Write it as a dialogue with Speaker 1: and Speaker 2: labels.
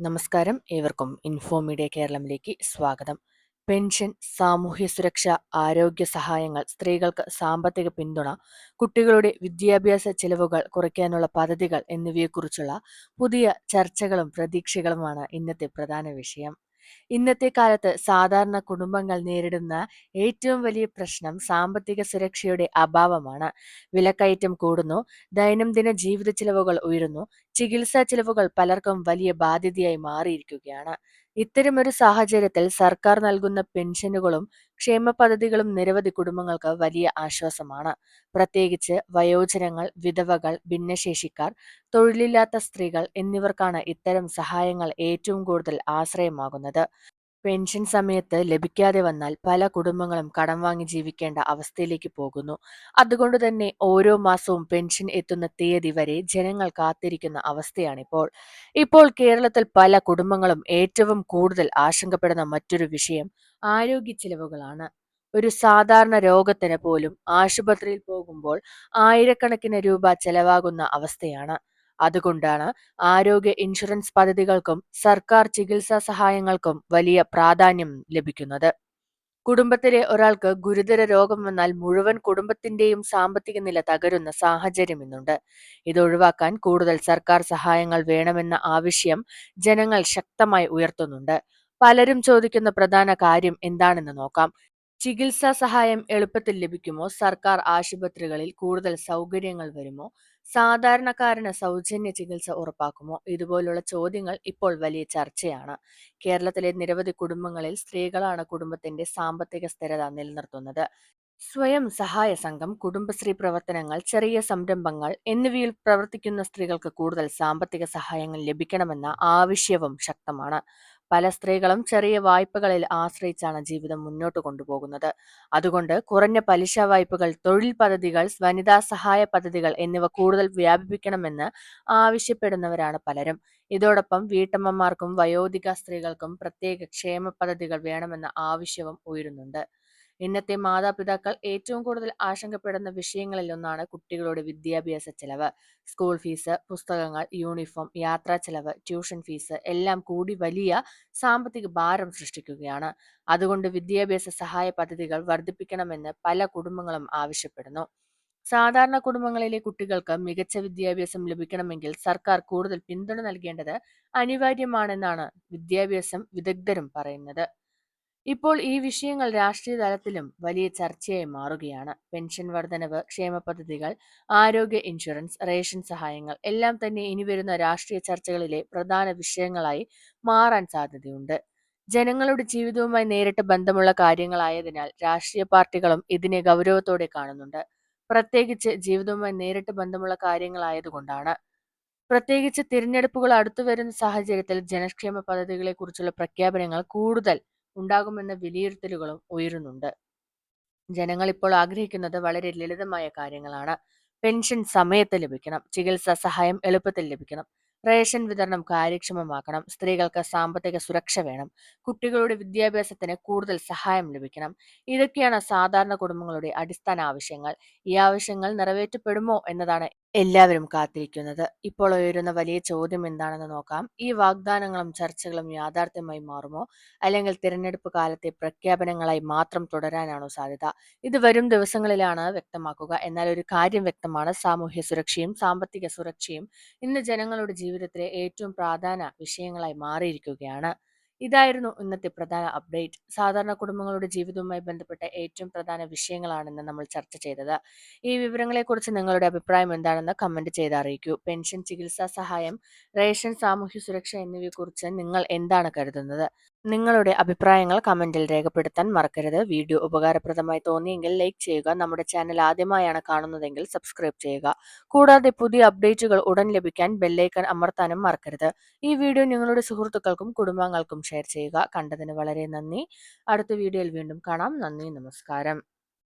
Speaker 1: നമസ്കാരം, ഏവർക്കും info media കേരളത്തിലേക്ക് സ്വാഗതം. പെൻഷൻ, സാമൂഹ്യ സുരക്ഷ, ആരോഗ്യ സഹായങ്ങൾ, സ്ത്രീകൾക്ക് സാമ്പത്തിക പിന്തുണ, കുട്ടികളുടെ വിദ്യാഭ്യാസ ചെലവുകൾ കുറയ്ക്കാനുള്ള പദ്ധതികൾ എന്നിവയെക്കുറിച്ചുള്ള പുതിയ ചർച്ചകളും പ്രതീക്ഷകളുമാണ് ഇന്നത്തെ പ്രധാന വിഷയം. ഇന്നത്തെ കാലത്ത് സാധാരണ കുടുംബങ്ങൾ നേരിടുന്ന ഏറ്റവും വലിയ പ്രശ്നം സാമ്പത്തിക സുരക്ഷയുടെ അഭാവമാണ്. വിലക്കയറ്റം കൂടുന്നു, ദൈനംദിന ജീവിത ചിലവുകൾ ഉയരുന്നു, ചികിത്സാ ചിലവുകൾ പലർക്കും വലിയ ബാധ്യതയായി മാറിയിരിക്കുകയാണ്. ഇത്തരമൊരു സാഹചര്യത്തിൽ സർക്കാർ നൽകുന്ന പെൻഷനുകളും ക്ഷേമ പദ്ധതികളും നിരവധി കുടുംബങ്ങൾക്ക് വലിയ ആശ്വാസമാണ്. പ്രത്യേകിച്ച് വയോജനങ്ങൾ, വിധവകൾ, ഭിന്നശേഷിക്കാർ, തൊഴിലില്ലാത്ത സ്ത്രീകൾ എന്നിവർക്കാണ് ഇത്തരം സഹായങ്ങൾ ഏറ്റവും കൂടുതൽ ആശ്രയമാകുന്നത്. പെൻഷൻ സമയത്ത് ലഭിക്കാതെ വന്നാൽ പല കുടുംബങ്ങളും കടം വാങ്ങി ജീവിക്കേണ്ട അവസ്ഥയിലേക്ക് പോകുന്നു. അതുകൊണ്ട് തന്നെ ഓരോ മാസവും പെൻഷൻ എത്തുന്ന തീയതി വരെ ജനങ്ങൾ കാത്തിരിക്കുന്ന അവസ്ഥയാണിപ്പോൾ. ഇപ്പോൾ കേരളത്തിൽ പല കുടുംബങ്ങളും ഏറ്റവും കൂടുതൽ ആശങ്കപ്പെടുന്ന മറ്റൊരു വിഷയം ആരോഗ്യ ചിലവുകളാണ്. ഒരു സാധാരണ രോഗത്തിന് പോലും ആശുപത്രിയിൽ പോകുമ്പോൾ ആയിരക്കണക്കിന് രൂപ ചെലവാകുന്ന അവസ്ഥയാണ്. അതുകൊണ്ടാണ് ആരോഗ്യ ഇൻഷുറൻസ് പദ്ധതികൾക്കും സർക്കാർ ചികിത്സാ സഹായങ്ങൾക്കും വലിയ പ്രാധാന്യം ലഭിക്കുന്നത്. കുടുംബത്തിലെ ഒരാൾക്ക് ഗുരുതര രോഗം വന്നാൽ മുഴുവൻ കുടുംബത്തിന്റെയും സാമ്പത്തിക നില തകരുന്ന സാഹചര്യം ഇന്നുണ്ട്. ഇത് ഒഴിവാക്കാൻ കൂടുതൽ സർക്കാർ സഹായങ്ങൾ വേണമെന്ന ആവശ്യം ജനങ്ങൾ ശക്തമായി ഉയർത്തുന്നുണ്ട്. പലരും ചോദിക്കുന്ന പ്രധാന കാര്യം എന്താണെന്ന് നോക്കാം. ചികിത്സാ സഹായം എളുപ്പത്തിൽ ലഭിക്കുമോ? സർക്കാർ ആശുപത്രികളിൽ കൂടുതൽ സൗകര്യങ്ങൾ വരുമോ? സാധാരണക്കാരന് സൗജന്യ ചികിത്സ ഉറപ്പാക്കുമോ? ഇതുപോലുള്ള ചോദ്യങ്ങൾ ഇപ്പോൾ വലിയ ചർച്ചയാണ്. കേരളത്തിലെ നിരവധി കുടുംബങ്ങളിൽ സ്ത്രീകളാണ് കുടുംബത്തിന്റെ സാമ്പത്തിക സ്ഥിരത നിലനിർത്തുന്നത്. സ്വയം സഹായ സംഘം, കുടുംബശ്രീ പ്രവർത്തനങ്ങൾ, ചെറിയ സംരംഭങ്ങൾ എന്നിവയിൽ പ്രവർത്തിക്കുന്ന സ്ത്രീകൾക്ക് കൂടുതൽ സാമ്പത്തിക സഹായങ്ങൾ ലഭിക്കണമെന്ന ആവശ്യവും ശക്തമാണ്. പല സ്ത്രീകളും ചെറിയ വായ്പകളിൽ ആശ്രയിച്ചാണ് ജീവിതം മുന്നോട്ട് കൊണ്ടുപോകുന്നത്. അതുകൊണ്ട് കുറഞ്ഞ പലിശ വായ്പകൾ, തൊഴിൽ പദ്ധതികൾ, വനിതാ സഹായ പദ്ധതികൾ എന്നിവ കൂടുതൽ വ്യാപിപ്പിക്കണമെന്ന് ആവശ്യപ്പെടുന്നവരാണ് പലരും. ഇതോടൊപ്പം വീട്ടമ്മമാർക്കും വയോധിക സ്ത്രീകൾക്കും പ്രത്യേക ക്ഷേമ പദ്ധതികൾ വേണമെന്ന ആവശ്യവും ഉയരുന്നുണ്ട്. ഇന്നത്തെ മാതാപിതാക്കൾ ഏറ്റവും കൂടുതൽ ആശങ്കപ്പെടുന്ന വിഷയങ്ങളിൽ ഒന്നാണ് കുട്ടികളുടെ വിദ്യാഭ്യാസ ചെലവ്. സ്കൂൾ ഫീസ്, പുസ്തകങ്ങൾ, യൂണിഫോം, യാത്രാ ചെലവ്, ട്യൂഷൻ ഫീസ് എല്ലാം കൂടി വലിയ സാമ്പത്തിക ഭാരം സൃഷ്ടിക്കുകയാണ്. അതുകൊണ്ട് വിദ്യാഭ്യാസ സഹായ പദ്ധതികൾ വർദ്ധിപ്പിക്കണമെന്ന് പല കുടുംബങ്ങളും ആവശ്യപ്പെടുന്നു. സാധാരണ കുടുംബങ്ങളിലെ കുട്ടികൾക്ക് മികച്ച വിദ്യാഭ്യാസം ലഭിക്കണമെങ്കിൽ സർക്കാർ കൂടുതൽ പിന്തുണ നൽകേണ്ടത് അനിവാര്യമാണെന്നാണ് വിദ്യാഭ്യാസം വിദഗ്ധരും പറയുന്നത്. ഇപ്പോൾ ഈ വിഷയങ്ങൾ രാഷ്ട്രീയ തലത്തിലും വലിയ ചർച്ചയായി മാറുകയാണ്. പെൻഷൻ വർധനവ്, ക്ഷേമ പദ്ധതികൾ, ആരോഗ്യ ഇൻഷുറൻസ്, റേഷൻ സഹായങ്ങൾ എല്ലാം തന്നെ ഇനി വരുന്ന രാഷ്ട്രീയ ചർച്ചകളിലെ പ്രധാന വിഷയങ്ങളായി മാറാൻ സാധ്യതയുണ്ട്. ജനങ്ങളുടെ ജീവിതവുമായി നേരിട്ട് ബന്ധമുള്ള കാര്യങ്ങളായതിനാൽ രാഷ്ട്രീയ പാർട്ടികളും ഇതിനെ ഗൗരവത്തോടെ കാണുന്നുണ്ട്. പ്രത്യേകിച്ച് ജീവിതവുമായി നേരിട്ട് ബന്ധമുള്ള കാര്യങ്ങളായതുകൊണ്ടാണ്. പ്രത്യേകിച്ച് തിരഞ്ഞെടുപ്പുകൾ അടുത്തു വരുന്ന സാഹചര്യത്തിൽ ജനക്ഷേമ പദ്ധതികളെ കുറിച്ചുള്ള പ്രഖ്യാപനങ്ങൾ കൂടുതൽ ഉണ്ടാകുമെന്ന വിലയിരുത്തലുകളും ഉയരുന്നുണ്ട്. ജനങ്ങൾ ഇപ്പോൾ ആഗ്രഹിക്കുന്നത് വളരെ ലളിതമായ കാര്യങ്ങളാണ്. പെൻഷൻ സമയത്ത് ലഭിക്കണം, ചികിത്സാ സഹായം എളുപ്പത്തിൽ ലഭിക്കണം, റേഷൻ വിതരണം കാര്യക്ഷമമാക്കണം, സ്ത്രീകൾക്ക് സാമ്പത്തിക സുരക്ഷ വേണം, കുട്ടികളുടെ വിദ്യാഭ്യാസത്തിന് കൂടുതൽ സഹായം ലഭിക്കണം. ഇതൊക്കെയാണ് സാധാരണ കുടുംബങ്ങളുടെ അടിസ്ഥാന ആവശ്യങ്ങൾ. ഈ ആവശ്യങ്ങൾ നിറവേറ്റപ്പെടുമോ എന്നതാണ് എല്ലാവരും കാത്തിരിക്കുന്നത്. ഇപ്പോൾ ഉയരുന്ന വലിയ ചോദ്യം എന്താണെന്ന് നോക്കാം. ഈ വാഗ്ദാനങ്ങളും ചർച്ചകളും യാഥാർത്ഥ്യമായി മാറുമോ? അല്ലെങ്കിൽ തിരഞ്ഞെടുപ്പ് കാലത്തെ പ്രഖ്യാപനങ്ങളായി മാത്രം തുടരാനാണോ സാധ്യത? ഇത് വരും ദിവസങ്ങളിലാണ് വ്യക്തമാക്കുക. എന്നാൽ ഒരു കാര്യം വ്യക്തമാണ്: സാമൂഹ്യ സുരക്ഷയും സാമ്പത്തിക സുരക്ഷയും ഇന്ന് ജനങ്ങളുടെ ജീവിതത്തിലെ ഏറ്റവും പ്രധാന വിഷയങ്ങളായി മാറിയിരിക്കുകയാണ്. ഇതായിരുന്നു ഇന്നത്തെ പ്രധാന അപ്ഡേറ്റ്. സാധാരണ കുടുംബങ്ങളുടെ ജീവിതവുമായി ബന്ധപ്പെട്ട ഏറ്റവും പ്രധാന വിഷയങ്ങളാണ് ഇന്ന് നമ്മൾ ചർച്ച ചെയ്തത്. ഈ വിവരങ്ങളെക്കുറിച്ച് നിങ്ങളുടെ അഭിപ്രായം എന്താണെന്ന് കമന്റ് ചെയ്ത് അറിയിക്കൂ. പെൻഷൻ, ചികിത്സാ സഹായം, റേഷൻ, സാമൂഹ്യ സുരക്ഷ എന്നിവയെക്കുറിച്ച് നിങ്ങൾ എന്താണ് കരുതുന്നത്? നിങ്ങളുടെ അഭിപ്രായങ്ങൾ കമന്റിൽ രേഖപ്പെടുത്താൻ മറക്കരുത്. വീഡിയോ ഉപകാരപ്രദമായി തോന്നിയെങ്കിൽ ലൈക്ക് ചെയ്യുക. നമ്മുടെ ചാനൽ ആദ്യമായാണ് കാണുന്നതെങ്കിൽ സബ്സ്ക്രൈബ് ചെയ്യുക. കൂടാതെ പുതിയ അപ്ഡേറ്റുകൾ ഉടൻ ലഭിക്കാൻ ബെല്ലൈക്കൺ അമർത്താനും മറക്കരുത്. ഈ വീഡിയോ നിങ്ങളുടെ സുഹൃത്തുക്കൾക്കും കുടുംബാംഗങ്ങൾക്കും ഷെയർ ചെയ്യുക. കണ്ടതിന് വളരെ നന്ദി. അടുത്ത വീഡിയോയിൽ വീണ്ടും കാണാം. നന്ദി, നമസ്കാരം.